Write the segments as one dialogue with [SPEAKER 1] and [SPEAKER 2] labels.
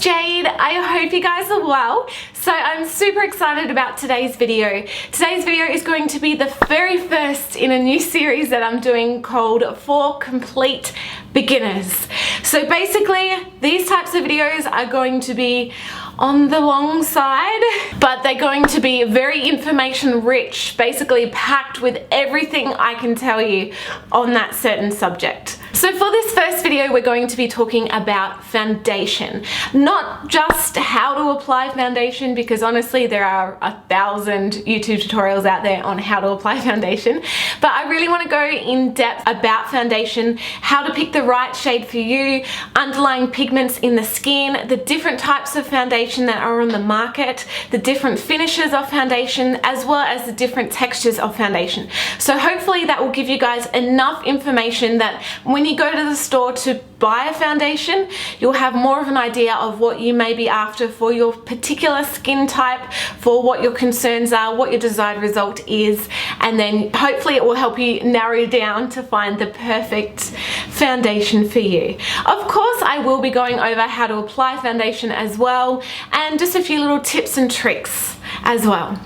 [SPEAKER 1] Jade. I hope you guys are well. So I'm super excited about today's video. Today's video is going to be the very first in a new series that I'm doing called For Complete Beginners. So basically these types of videos are going to be on the long side, but they're going to be very information rich, basically packed with everything I can tell you on that certain subject. So for this first video, we're going to be talking about foundation. Not just how to apply foundation, because honestly there are 1,000 YouTube tutorials out there on how to apply foundation, but I really want to go in depth about foundation, how to pick the right shade for you, underlying pigments in the skin, the different types of foundation that are on the market, the different finishes of foundation, as well as the different textures of foundation. So hopefully that will give you guys enough information that when you go to the store to buy a foundation, you'll have more of an idea of what you may be after for your particular skin type, for what your concerns are, what your desired result is, and then hopefully it will help you narrow down to find the perfect foundation for you. Of course, I will be going over how to apply foundation as well, and just a few little tips and tricks as well.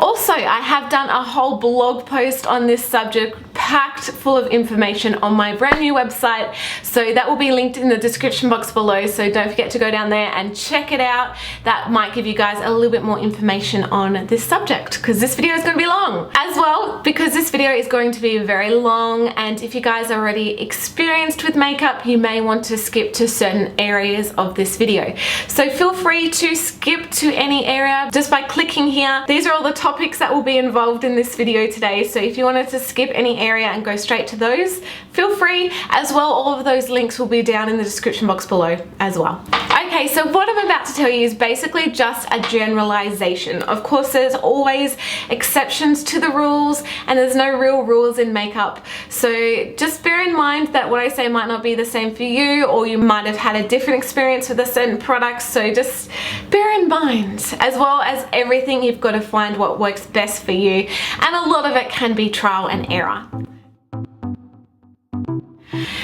[SPEAKER 1] Also, I have done a whole blog post on this subject, packed full of information on my brand new website, so that will be linked in the description box below, so don't forget to go down there and check it out. That might give you guys a little bit more information on this subject, because this video is going to be long as well, because this video is going to be very long, and if you guys are already experienced with makeup, you may want to skip to certain areas of this video. So feel free to skip to any area just by clicking here. These are all the topics that will be involved in this video today, so if you wanted to skip any area and go straight to those, feel free. As well, all of those links will be down in the description box below as well. Okay, so what I'm about to tell you is basically just a generalization. Of course, there's always exceptions to the rules, and there's no real rules in makeup, so just bear in mind that what I say might not be the same for you, or you might have had a different experience with a certain product, so just bear in mind. As well as everything, you've got to find what works best for you, and a lot of it can be trial and error.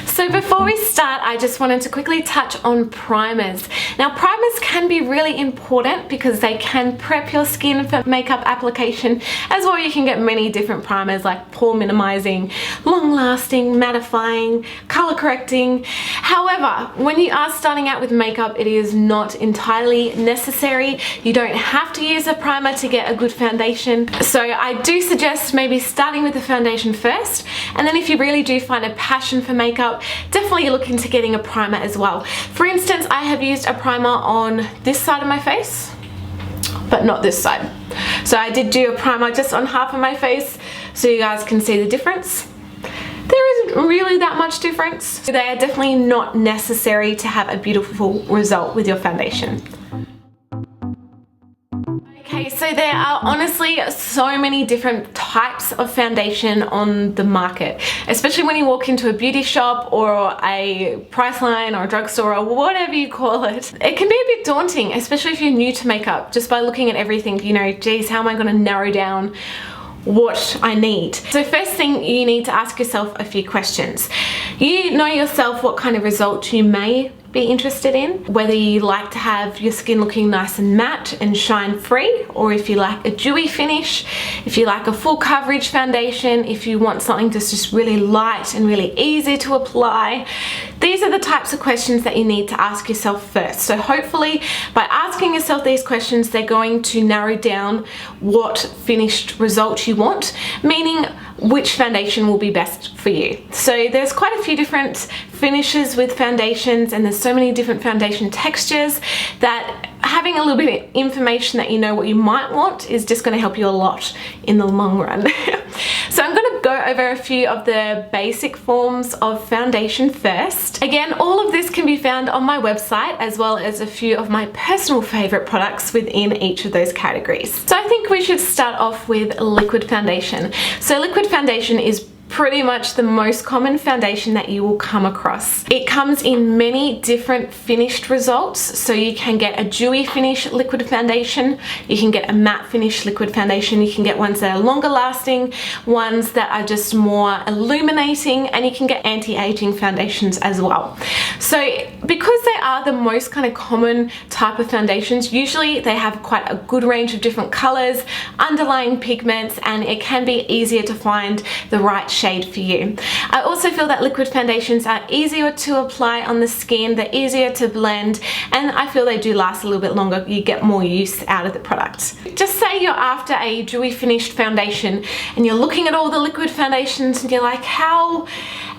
[SPEAKER 1] So before we start, I just wanted to quickly touch on primers. Now, primers can be really important because they can prep your skin for makeup application. As well, you can get many different primers like pore minimizing, long lasting, mattifying, color correcting. However, when you are starting out with makeup, it is not entirely necessary. You don't have to use a primer to get a good foundation. So I do suggest maybe starting with the foundation first, and then if you really do find a passion for makeup, definitely look into getting a primer as well. For instance, I have used a primer on this side of my face, but not this side. So I did do a primer just on half of my face so you guys can see the difference. There isn't really that much difference. They are definitely not necessary to have a beautiful result with your foundation. Okay, so there are honestly so many different types of foundation on the market, especially when you walk into a beauty shop or a Priceline or a drugstore or whatever you call it. It can be a bit daunting, especially if you're new to makeup, just by looking at everything, you know, geez, how am I going to narrow down what I need? So first thing, you need to ask yourself a few questions. You know yourself what kind of result you may be interested in, whether you like to have your skin looking nice and matte and shine free, or if you like a dewy finish, if you like a full coverage foundation, if you want something that's just really light and really easy to apply. These are the types of questions that you need to ask yourself first. So hopefully by asking yourself these questions, they're going to narrow down what finished result you want, meaning which foundation will be best for you. So there's quite a few different finishes with foundations, and there's so many different foundation textures that having a little bit of information that you know what you might want is just going to help you a lot in the long run. So I'm going to go over a few of the basic forms of foundation first. Again, all of this can be found on my website, as well as a few of my personal favorite products within each of those categories. So I think we should start off with liquid foundation. So liquid foundation is pretty much the most common foundation that you will come across. It comes in many different finished results, so you can get a dewy finish liquid foundation, you can get a matte finish liquid foundation, you can get ones that are longer lasting, ones that are just more illuminating, and you can get anti-aging foundations as well. So because they are the most kind of common type of foundations, usually they have quite a good range of different colors, underlying pigments, and it can be easier to find the right shade for you. I also feel that liquid foundations are easier to apply on the skin, they're easier to blend, and I feel they do last a little bit longer. You get more use out of the product. Just say you're after a dewy finished foundation and you're looking at all the liquid foundations and you're like, how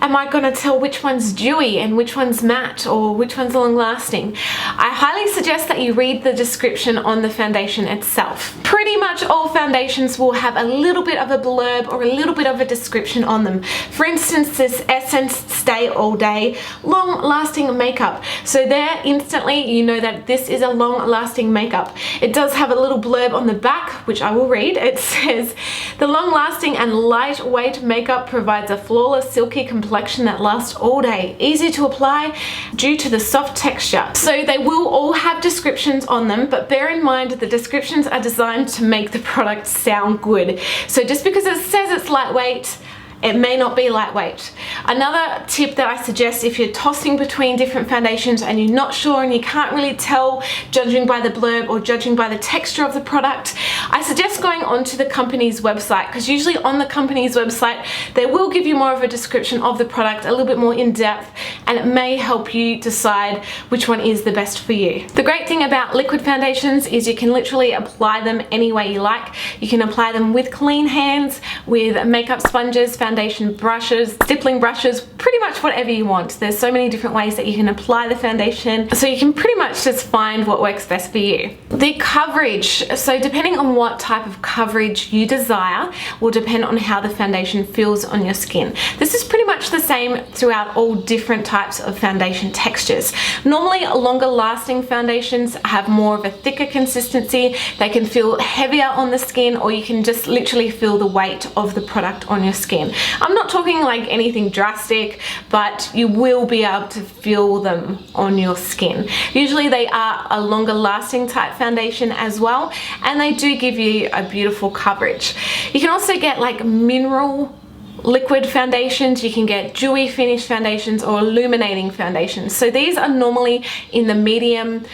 [SPEAKER 1] am I going to tell which one's dewy and which one's matte or which one's long lasting? I highly suggest that you read the description on the foundation itself. Pretty much all foundations will have a little bit of a blurb or a little bit of a description on them. For instance, this Essence Stay All Day long lasting makeup. So there instantly you know that this is a long lasting makeup. It does have a little blurb on the back, which I will read. It says, the long lasting and lightweight makeup provides a flawless silky complexion that lasts all day, easy to apply due to the soft texture. So they will all have descriptions on them, but bear in mind the descriptions are designed to make the product sound good. So just because it says it's lightweight, it may not be lightweight. Another tip that I suggest if you're tossing between different foundations and you're not sure and you can't really tell judging by the blurb or judging by the texture of the product, I suggest going onto the company's website, because usually on the company's website they will give you more of a description of the product, a little bit more in depth, and it may help you decide which one is the best for you. The great thing about liquid foundations is you can literally apply them any way you like. You can apply them with clean hands, with makeup sponges, foundation brushes, stippling brushes, pretty much whatever you want. There's so many different ways that you can apply the foundation, so you can pretty much just find what works best for you. The coverage, so depending on what type of coverage you desire will depend on how the foundation feels on your skin. This is pretty much the same throughout all different types of foundation textures. Normally longer lasting foundations have more of a thicker consistency, they can feel heavier on the skin, or you can just literally feel the weight of the product on your skin. I'm not talking like anything drastic, but you will be able to feel them on your skin. Usually they are a longer lasting type foundation as well, and they do give you a beautiful coverage. You can also get like mineral liquid foundations, you can get dewy finish foundations or illuminating foundations. So these are normally in the medium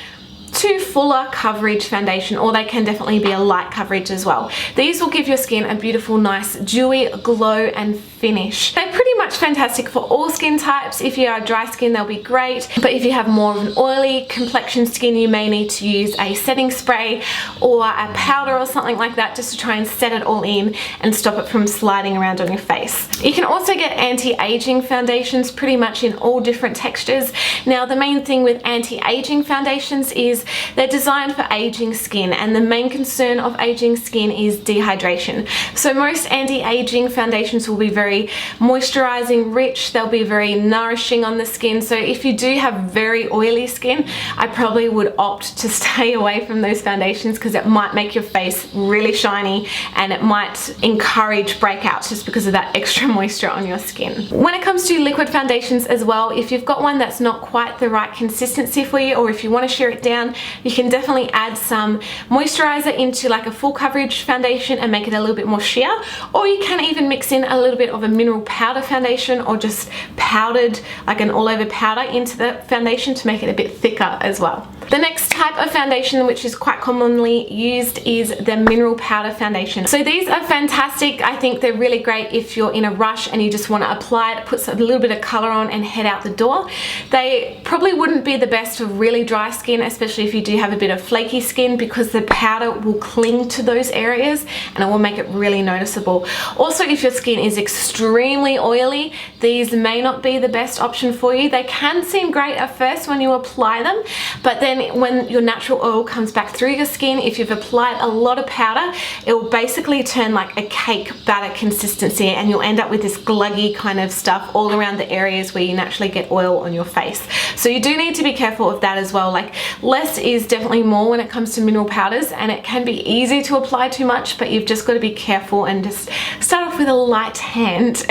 [SPEAKER 1] to fuller coverage foundation, or they can definitely be a light coverage as well. These will give your skin a beautiful, nice, dewy glow and finish. They're pretty much fantastic for all skin types. If you are dry skin, they'll be great, but if you have more of an oily complexion skin, you may need to use a setting spray or a powder or something like that just to try and set it all in and stop it from sliding around on your face. You can also get anti-aging foundations pretty much in all different textures. Now the main thing with anti-aging foundations is they're designed for aging skin, and the main concern of aging skin is dehydration. So most anti-aging foundations will be very moisturizing, rich, they'll be very nourishing on the skin. So if you do have very oily skin, I probably would opt to stay away from those foundations, because it might make your face really shiny and it might encourage breakouts just because of that extra moisture on your skin. When it comes to liquid foundations as well, if you've got one that's not quite the right consistency for you, or if you want to shear it down, you can definitely add some moisturizer into like a full coverage foundation and make it a little bit more sheer, or you can even mix in a little bit of a mineral powder foundation, or just powdered, like an all over powder into the foundation to make it a bit thicker as well. The next type of foundation, which is quite commonly used, is the mineral powder foundation. So these are fantastic. I think they're really great if you're in a rush and you just want to apply it, put a little bit of color on and head out the door. They probably wouldn't be the best for really dry skin, especially if you do have a bit of flaky skin, because the powder will cling to those areas and it will make it really noticeable. Also, if your skin is extremely oily, these may not be the best option for you. They can seem great at first when you apply them, but then then when your natural oil comes back through your skin, if you've applied a lot of powder, it will basically turn like a cake batter consistency, and you'll end up with this gluggy kind of stuff all around the areas where you naturally get oil on your face. So you do need to be careful of that as well. Like, less is definitely more when it comes to mineral powders, and it can be easy to apply too much, but you've just got to be careful and just start off with a light hand.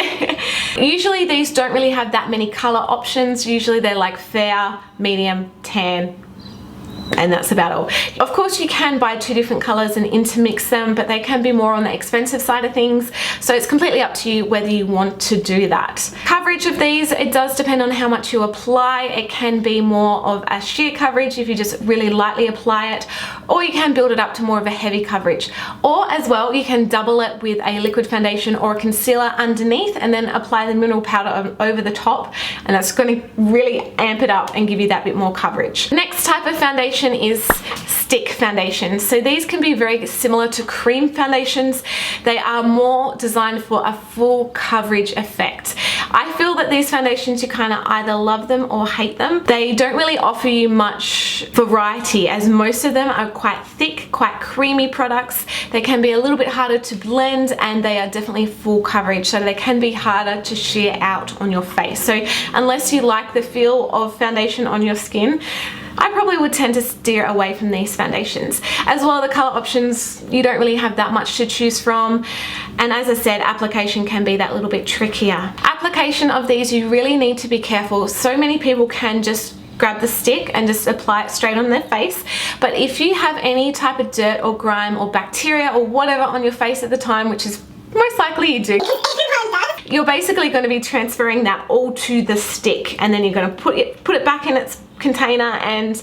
[SPEAKER 1] Usually these don't really have that many color options. Usually they're like fair, medium, tan, and that's about all. Of course, you can buy 2 different colors and intermix them, but they can be more on the expensive side of things, so it's completely up to you whether you want to do that. Coverage of these, it does depend on how much you apply. It can be more of a sheer coverage if you just really lightly apply it, or you can build it up to more of a heavy coverage, or as well you can double it with a liquid foundation or a concealer underneath and then apply the mineral powder over the top, and that's going to really amp it up and give you that bit more coverage. Next type of foundation is stick foundation. So these can be very similar to cream foundations. They are more designed for a full coverage effect. I feel that these foundations, you kind of either love them or hate them. They don't really offer you much variety, as most of them are quite thick, quite creamy products. They can be a little bit harder to blend, and they are definitely full coverage, so they can be harder to sheer out on your face. So unless you like the feel of foundation on your skin, I probably would tend to steer away from these foundations. As well, the color options, you don't really have that much to choose from, and as I said, application can be that little bit trickier. Application of these, you really need to be careful. So many people can just grab the stick and just apply it straight on their face, but if you have any type of dirt or grime or bacteria or whatever on your face at the time, which is most likely you do, you're basically going to be transferring that all to the stick, and then you're going to put it back in its container, and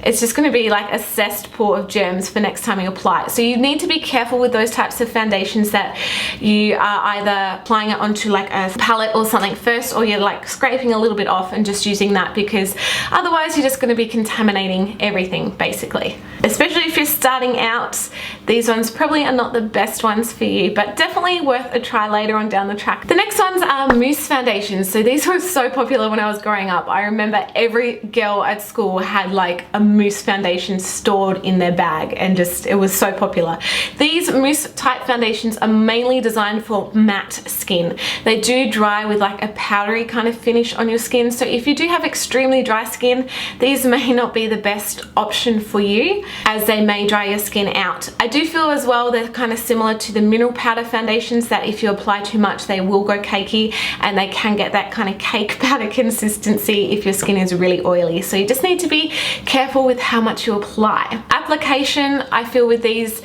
[SPEAKER 1] it's just going to be like a cesspool of germs for next time you apply it. So you need to be careful with those types of foundations, that you are either applying it onto like a palette or something first, or you're like scraping a little bit off and just using that, because otherwise you're just going to be contaminating everything basically. Especially if you're starting out, these ones probably are not the best ones for you, but definitely worth a try later on down the track. The next ones are mousse foundations. So these were so popular when I was growing up. I remember every girl at school had like a mousse foundation stored in their bag, and just it was so popular. These mousse type foundations are mainly designed for matte skin. They do dry with like a powdery kind of finish on your skin, so if you do have extremely dry skin, these may not be the best option for you, as they may dry your skin out. I do feel as well they're kind of similar to the mineral powder foundations, that if you apply too much they will go cakey, and they can get that kind of cake batter consistency if your skin is really oily. So you just need to be careful with how much you apply. Application, I feel with these,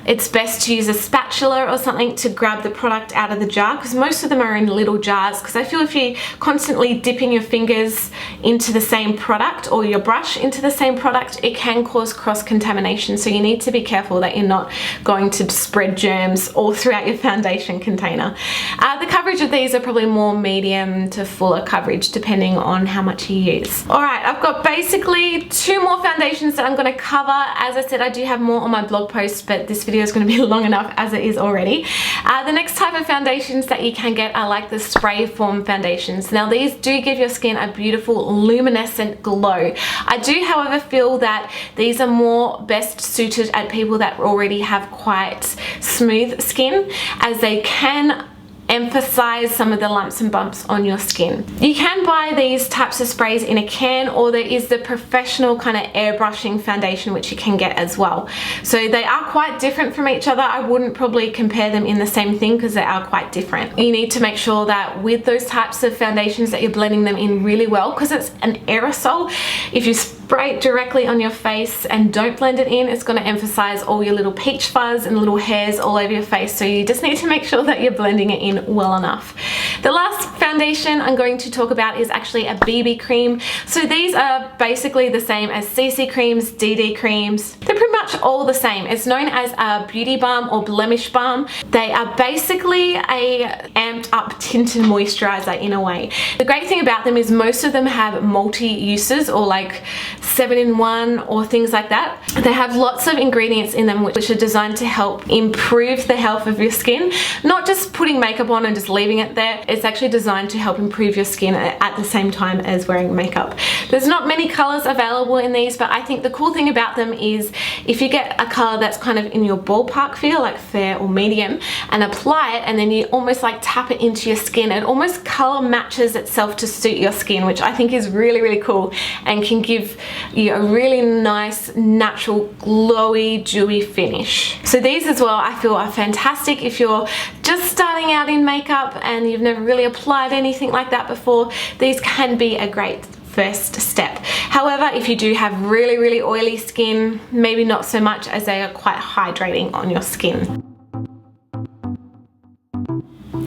[SPEAKER 1] it's best to use a spatula or something to grab the product out of the jar, because most of them are in little jars, because I feel if you're constantly dipping your fingers into the same product or your brush into the same product, it can cause cross-contamination. So you need to be careful that you're not going to spread germs all throughout your foundation container. The coverage of these are probably more medium to fuller coverage depending on how much you use. Alright, I've got basically 2 more foundations that I'm going to cover. As I said, I do have more on my blog post, but this video is going to be long enough as it is already. The next type of foundations that you can get are like the spray form foundations. Now these do give your skin a beautiful luminescent glow. I do, however, feel that these are more best suited at people that already have quite smooth skin, as they can emphasize some of the lumps and bumps on your skin. You can buy these types of sprays in a can, or there is the professional kind of airbrushing foundation which you can get as well. So they are quite different from each other. I wouldn't probably compare them in the same thing, because they are quite different. You need to make sure that with those types of foundations that you're blending them in really well, because it's an aerosol. If you spray it directly on your face and don't blend it in, it's going to emphasize all your little peach fuzz and little hairs all over your face. So you just need to make sure that you're blending it in well enough. The last foundation I'm going to talk about is actually a BB cream. So these are basically the same as CC creams, DD creams. They're pretty much all the same. It's known as a beauty balm or blemish balm. They are basically a amped up tinted moisturizer in a way. The great thing about them is most of them have multi-uses, or like 7-in-1 or things like that. They have lots of ingredients in them which are designed to help improve the health of your skin. Not just putting makeup on and just leaving it there. It's actually designed to help improve your skin at the same time as wearing makeup. There's not many colors available in these, but I think the cool thing about them is if you get a color that's kind of in your ballpark feel, like fair or medium, and apply it, and then you almost like tap it into your skin, it almost color matches itself to suit your skin, which I think is really, really cool and can give you a really nice, natural, glowy, dewy finish. So these as well I feel are fantastic if you're just starting out in makeup and you've never really applied anything like that before. These can be a great first step. However, if you do have really, really oily skin, maybe not so much, as they are quite hydrating on your skin.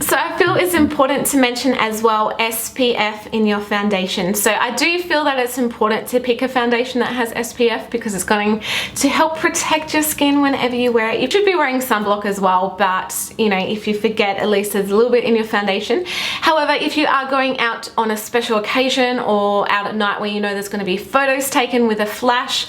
[SPEAKER 1] So I feel it's important to mention as well SPF in your foundation. So I do feel that it's important to pick a foundation that has SPF because it's going to help protect your skin whenever you wear it. You should be wearing sunblock as well, but you know, if you forget, at least there's a little bit in your foundation. However, if you are going out on a special occasion or out at night where you know there's going to be photos taken with a flash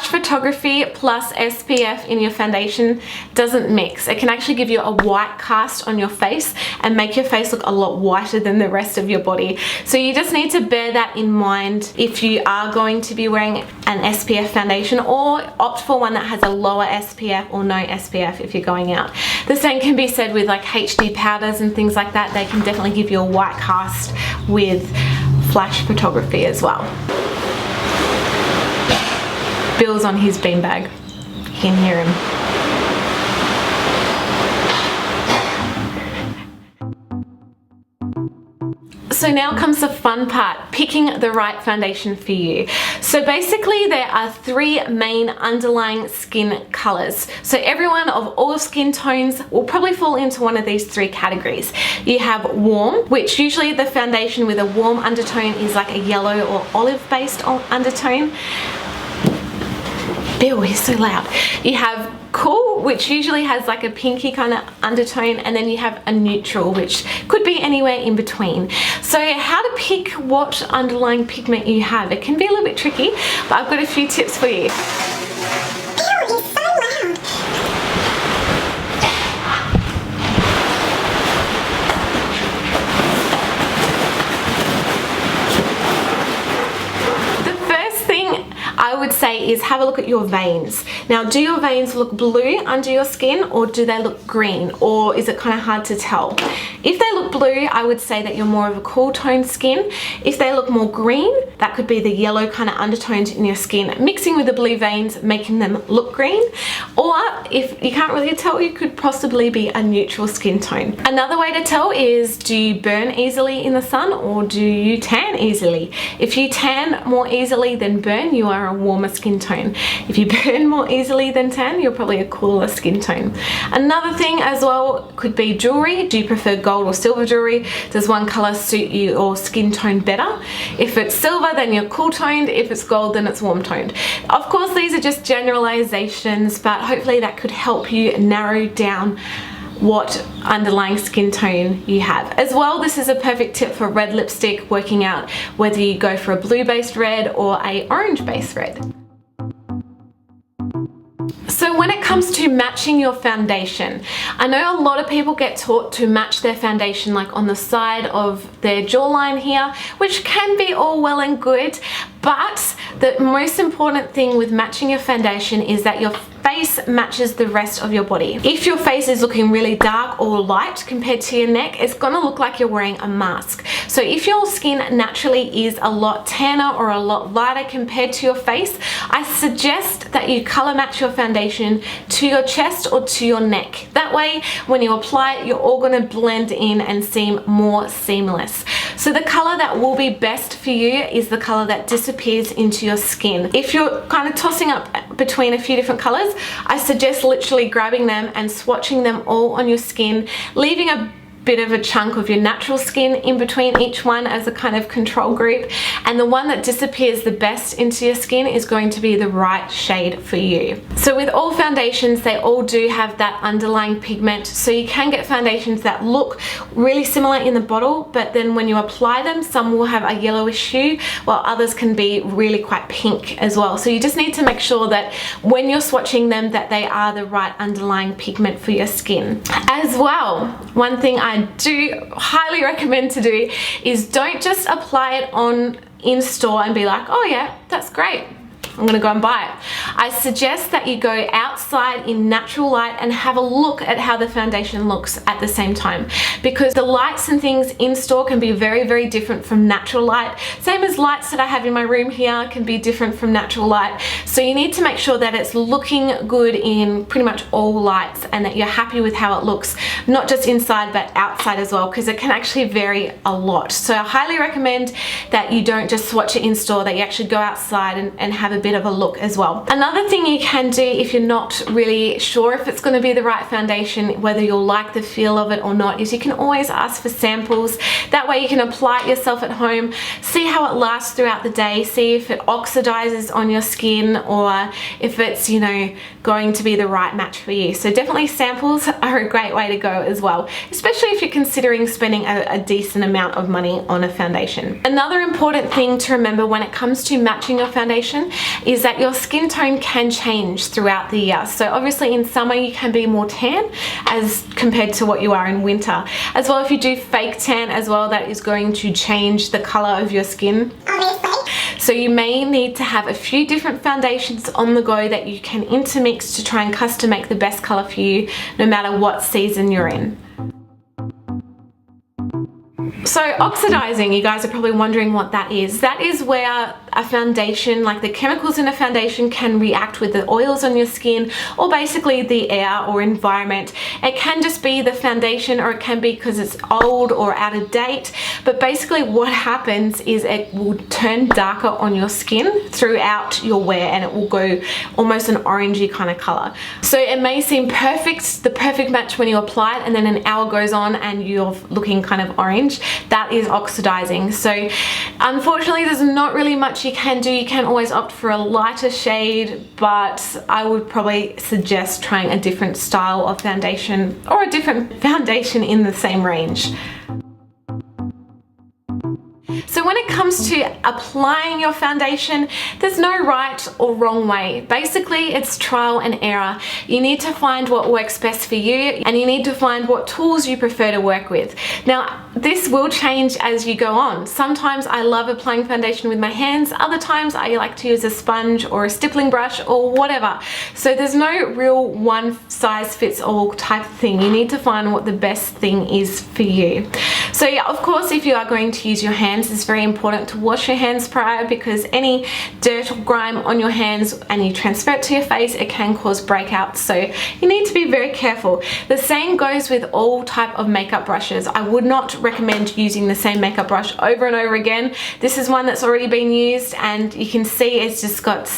[SPEAKER 1] photography plus SPF in your foundation doesn't mix. It can actually give you a white cast on your face and make your face look a lot whiter than the rest of your body. So you just need to bear that in mind if you are going to be wearing an SPF foundation, or opt for one that has a lower SPF or no SPF if you're going out. The same can be said with like HD powders and things like that. They can definitely give you a white cast with flash photography as well. Bill's on his beanbag. You can hear him. So now comes the fun part, picking the right foundation for you. So basically there are 3 main underlying skin colors. So everyone of all skin tones will probably fall into one of these 3 categories. You have warm, which usually the foundation with a warm undertone is like a yellow or olive based undertone. Bill, he's so loud. You have cool, which usually has like a pinky kind of undertone, and then you have a neutral, which could be anywhere in between. So how to pick what underlying pigment you have, it can be a little bit tricky, but I've got a few tips for you.
[SPEAKER 2] Pheww, he's so loud.
[SPEAKER 1] I would say is have a look at your veins. Now, do your veins look blue under your skin, or do they look green, or is it kind of hard to tell? If they look blue, I would say that you're more of a cool toned skin. If they look more green, that could be the yellow kind of undertones in your skin mixing with the blue veins, making them look green. Or if you can't really tell, you could possibly be a neutral skin tone. Another way to tell is, do you burn easily in the sun, or do you tan easily? If you tan more easily than burn, you are a warmer skin tone. If you burn more easily than tan, you're probably a cooler skin tone. Another thing as well could be jewelry. Do you prefer gold or silver jewelry? Does one color suit your skin tone better? If it's silver, then you're cool toned. If it's gold, then it's warm toned. Of course, these are just generalizations, but hopefully that could help you narrow down what underlying skin tone you have. As well, this is a perfect tip for red lipstick, working out whether you go for a blue based red or a orange based red. So when it comes to matching your foundation, I know a lot of people get taught to match their foundation like on the side of their jawline here, which can be all well and good, but the most important thing with matching your foundation is that your face matches the rest of your body. If your face is looking really dark or light compared to your neck, it's gonna look like you're wearing a mask. So if your skin naturally is a lot tanner or a lot lighter compared to your face, I suggest that you color match your foundation to your chest or to your neck. That way, when you apply it, you're all gonna blend in and seem more seamless. So the color that will be best for you is the color that disappears into your skin. If you're kind of tossing up between a few different colors, I suggest literally grabbing them and swatching them all on your skin, leaving a bit of a chunk of your natural skin in between each one as a kind of control group, and the one that disappears the best into your skin is going to be the right shade for you. So with all foundations, they all do have that underlying pigment, so you can get foundations that look really similar in the bottle, but then when you apply them, some will have a yellowish hue while others can be really quite pink as well. So you just need to make sure that when you're swatching them that they are the right underlying pigment for your skin. As well, one thing I do highly recommend to do is don't just apply it on in store and be like, oh yeah, that's great, I'm gonna go and buy it. I suggest that you go outside in natural light and have a look at how the foundation looks at the same time, because the lights and things in store can be very, very different from natural light. Same as lights that I have in my room here can be different from natural light. So you need to make sure that it's looking good in pretty much all lights and that you're happy with how it looks, not just inside but outside as well, because it can actually vary a lot. So I highly recommend that you don't just swatch it in store, that you actually go outside and have a bit of a look as well. Another thing you can do if you're not really sure if it's going to be the right foundation, whether you'll like the feel of it or not, is you can always ask for samples. That way you can apply it yourself at home, see how it lasts throughout the day, see if it oxidizes on your skin or if it's, you know, going to be the right match for you. So definitely samples are a great way to go as well, especially if you're considering spending a decent amount of money on a foundation. Another important thing to remember when it comes to matching your foundation is that your skin tone can change throughout the year. So obviously in summer you can be more tan as compared to what you are in winter. As well, if you do fake tan as well, that is going to change the color of your skin. So you may need to have a few different foundations on the go that you can intermix to try and custom make the best color for you no matter what season you're in. So oxidizing, you guys are probably wondering what that is. That is where a foundation, like the chemicals in a foundation, can react with the oils on your skin or basically the air or environment. It can just be the foundation or it can be because it's old or out of date, but basically what happens is it will turn darker on your skin throughout your wear and it will go almost an orangey kind of color. So it may seem perfect, the perfect match when you apply it, and then an hour goes on and you're looking kind of orange. That is oxidizing. So unfortunately there's not really much you can do. You can always opt for a lighter shade, but I would probably suggest trying a different style of foundation or a different foundation in the same range. So when it comes to applying your foundation, there's no right or wrong way. Basically, it's trial and error. You need to find what works best for you and you need to find what tools you prefer to work with. Now, this will change as you go on. Sometimes I love applying foundation with my hands. Other times I like to use a sponge or a stippling brush or whatever. So there's no real one size fits all type of thing. You need to find what the best thing is for you. So yeah, of course, if you are going to use your hands, it's very important to wash your hands prior, because any dirt or grime on your hands and you transfer it to your face, it can cause breakouts. So you need to be very careful. The same goes with all type of makeup brushes. I would not recommend using the same makeup brush over and over again. This is one that's already been used and you can see it's just got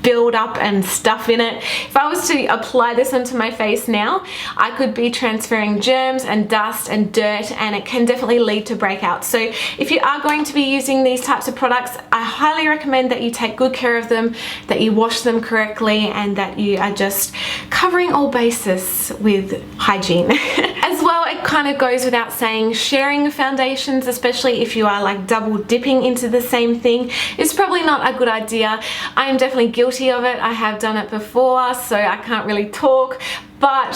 [SPEAKER 1] build up and stuff in it. If I was to apply this onto my face now, I could be transferring germs and dust and dirt, and it can definitely lead to breakouts. So if you are going to be using these types of products, I highly recommend that you take good care of them, that you wash them correctly, and that you are just covering all bases with hygiene. As well, it kind of goes without saying, sharing foundations, especially if you are like double dipping into the same thing, is probably not a good idea. I am definitely guilty of it. I have done it before, so I can't really talk, but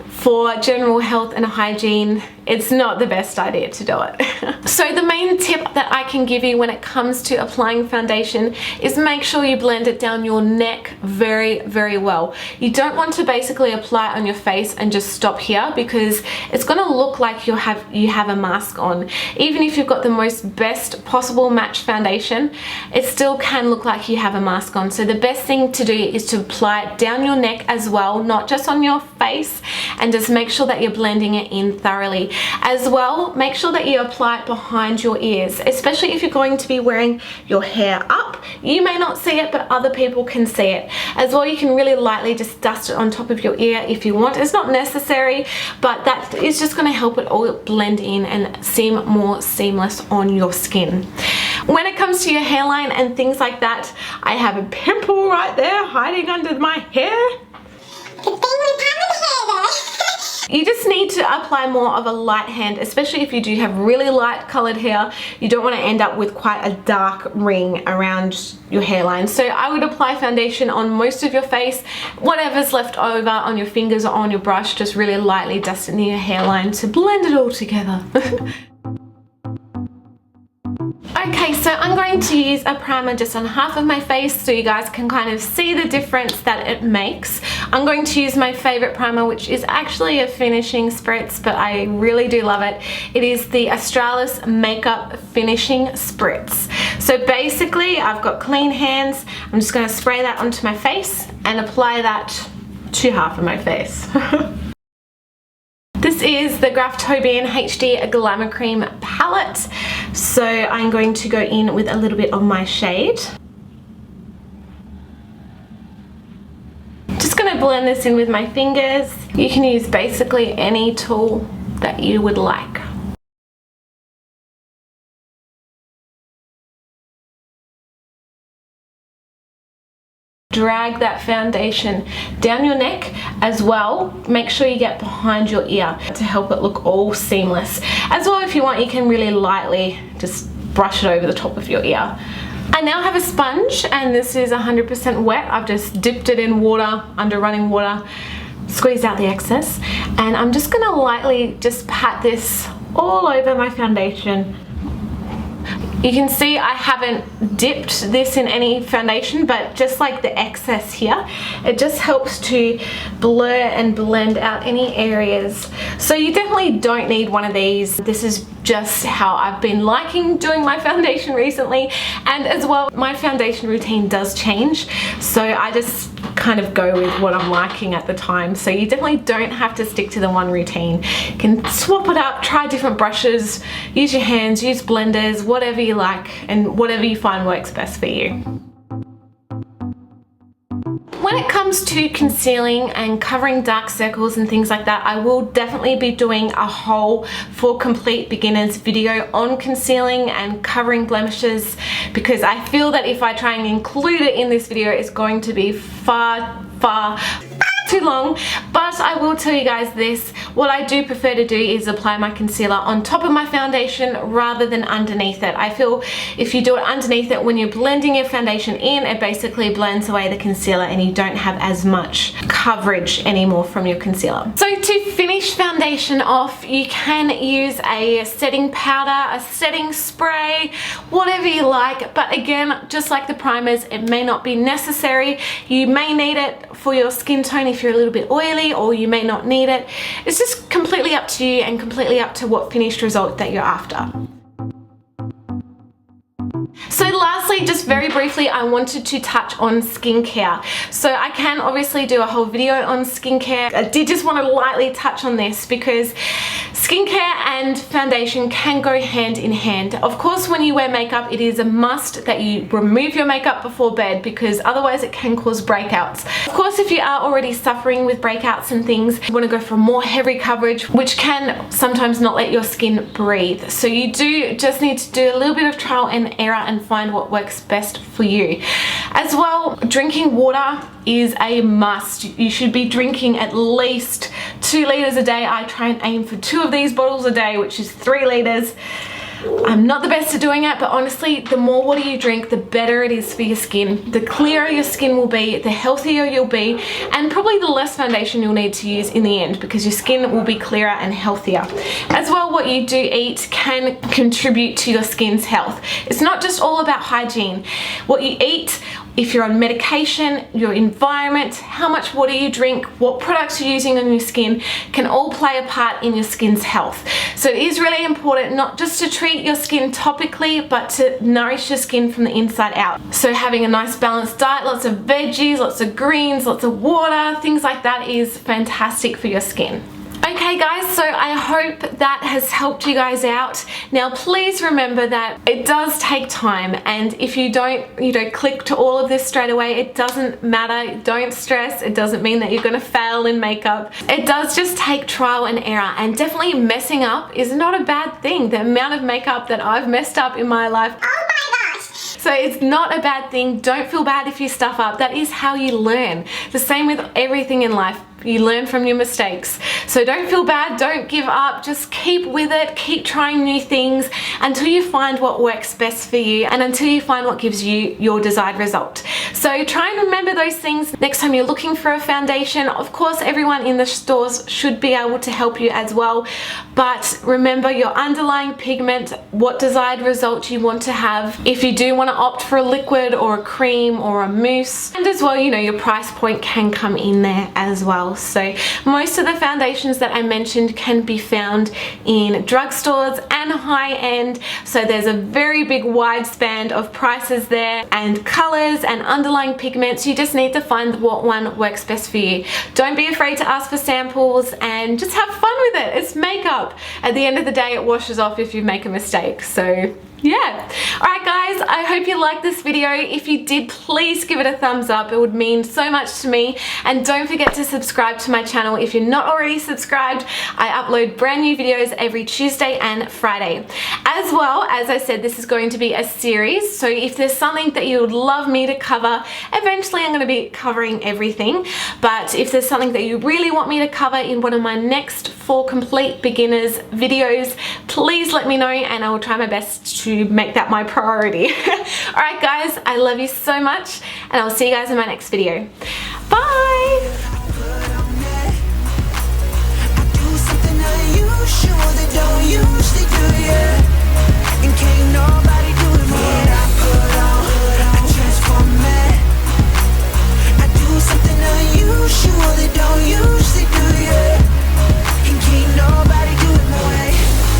[SPEAKER 1] for general health and hygiene, it's not the best idea to do it. So the main tip that I can give you when it comes to applying foundation is make sure you blend it down your neck very, very well. You don't want to basically apply it on your face and just stop here, because it's going to look like you have a mask on. Even if you've got the most best possible match foundation, it still can look like you have a mask on. So the best thing to do is to apply it down your neck as well, not just on your face, and and just make sure that you're blending it in thoroughly. As well, make sure that you apply it behind your ears, especially if you're going to be wearing your hair up. You may not see it, but other people can see it. As well, you can really lightly just dust it on top of your ear if you want. It's not necessary, but that is just going to help it all blend in and seem more seamless on your skin. When it comes to your hairline and things like that, I have a pimple right there hiding under my hair.
[SPEAKER 2] Good thing we covered hair there.
[SPEAKER 1] You just need to apply more of a light hand, especially if you do have really light colored hair. You don't want to end up with quite a dark ring around your hairline. So I would apply foundation on most of your face. Whatever's left over on your fingers or on your brush, just really lightly dust it near your hairline to blend it all together. Okay, so I'm going to use a primer just on half of my face so you guys can kind of see the difference that it makes. I'm going to use my favorite primer, which is actually a finishing spritz, but I really do love it. It is the Australis Makeup Finishing Spritz. So basically, I've got clean hands. I'm just going to spray that onto my face and apply that to half of my face. This is the Graftobian HD Glamour Cream palette. So I'm going to go in with a little bit of my shade. Just going to blend this in with my fingers. You can use basically any tool that you would like. Drag that foundation down your neck as well. Make sure you get behind your ear to help it look all seamless. As well, if you want, you can really lightly just brush it over the top of your ear. I now have a sponge, and this is 100% wet. I've just dipped it in water, under running water, squeezed out the excess, and I'm just gonna lightly just pat this all over my foundation. You can see I haven't dipped this in any foundation, but just like the excess here, it just helps to blur and blend out any areas. So you definitely don't need one of these. This is just how I've been liking doing my foundation recently, and as well, my foundation routine does change, so I just kind of go with what I'm liking at the time. So you definitely don't have to stick to the one routine. You can swap it up, try different brushes, use your hands, use blenders, whatever you like and whatever you find works best for you. When it comes to concealing and covering dark circles and things like that, I will definitely be doing a whole For Complete Beginners video on concealing and covering blemishes, because I feel that if I try and include it in this video, it's going to be far too long. But I will tell you guys this, what I do prefer to do is apply my concealer on top of my foundation rather than underneath it. I feel if you do it underneath it, when you're blending your foundation in, it basically blends away the concealer and you don't have as much coverage anymore from your concealer. So to finish foundation off, you can use a setting powder, a setting spray, whatever you like, but again, just like the primers, it may not be necessary. You may need it for your skin tone if you're a little bit oily, or you may not need it. It's just completely up to you and completely up to what finished result that you're after. So lastly, just very briefly, I wanted to touch on skincare. So I can obviously do a whole video on skincare. I did just want to lightly touch on this because skincare and foundation can go hand in hand. Of course, when you wear makeup, it is a must that you remove your makeup before bed, because otherwise it can cause breakouts. Of course, if you are already suffering with breakouts and things, you want to go for more heavy coverage, which can sometimes not let your skin breathe. So you do just need to do a little bit of trial and error and find what works best for you. As well, drinking water is a must. You should be drinking at least 2 liters a day. I try and aim for 2 of these bottles a day, which is 3 liters. I'm not the best at doing it, but honestly, the more water you drink, the better it is for your skin. The clearer your skin will be, the healthier you'll be, and probably the less foundation you'll need to use in the end, because your skin will be clearer and healthier. As well, what you do eat can contribute to your skin's health. It's not just all about hygiene. What you eat, if you're on medication, your environment, how much water you drink, what products you're using on your skin can all play a part in your skin's health. So it is really important not just to treat your skin topically, but to nourish your skin from the inside out. So having a nice balanced diet, lots of veggies, lots of greens, lots of water, things like that is fantastic for your skin. Okay guys, so I hope that has helped you guys out. Now please remember that it does take time, and if you don't, click to all of this straight away, it doesn't matter. Don't stress. It doesn't mean that you're going to fail in makeup. It does just take trial and error, and definitely messing up is not a bad thing. The amount of makeup that I've messed up in my life,
[SPEAKER 2] Oh my gosh!
[SPEAKER 1] so it's not a bad thing. Don't feel bad if you stuff up. That is how you learn. The same with everything in life. You learn from your mistakes. So don't feel bad, don't give up, just keep with it, keep trying new things until you find what works best for you and until you find what gives you your desired result. So try and remember those things next time you're looking for a foundation. Of course, everyone in the stores should be able to help you as well, but remember your underlying pigment, what desired result you want to have. If you do want to opt for a liquid or a cream or a mousse, and as well, your price point can come in there as well. So most of the foundations that I mentioned can be found in drugstores and high-end, so there's a very big wide span of prices there and colors and underlying pigments. You just need to find what one works best for you. Don't be afraid to ask for samples and just have fun with it. It's makeup. At the end of the day, it washes off if you make a mistake. So yeah. Alright guys, I hope you liked this video. If you did, please give it a thumbs up. It would mean so much to me. And don't forget to subscribe to my channel if you're not already subscribed. I upload brand new videos every Tuesday and Friday. As well, as I said, this is going to be a series. So if there's something that you would love me to cover, eventually I'm going to be covering everything. But if there's something that you really want me to cover in one of my next 4 complete beginners videos, please let me know and I will try my best to make that my priority. Alright guys, I love you so much and I'll see you guys in my next video. Bye!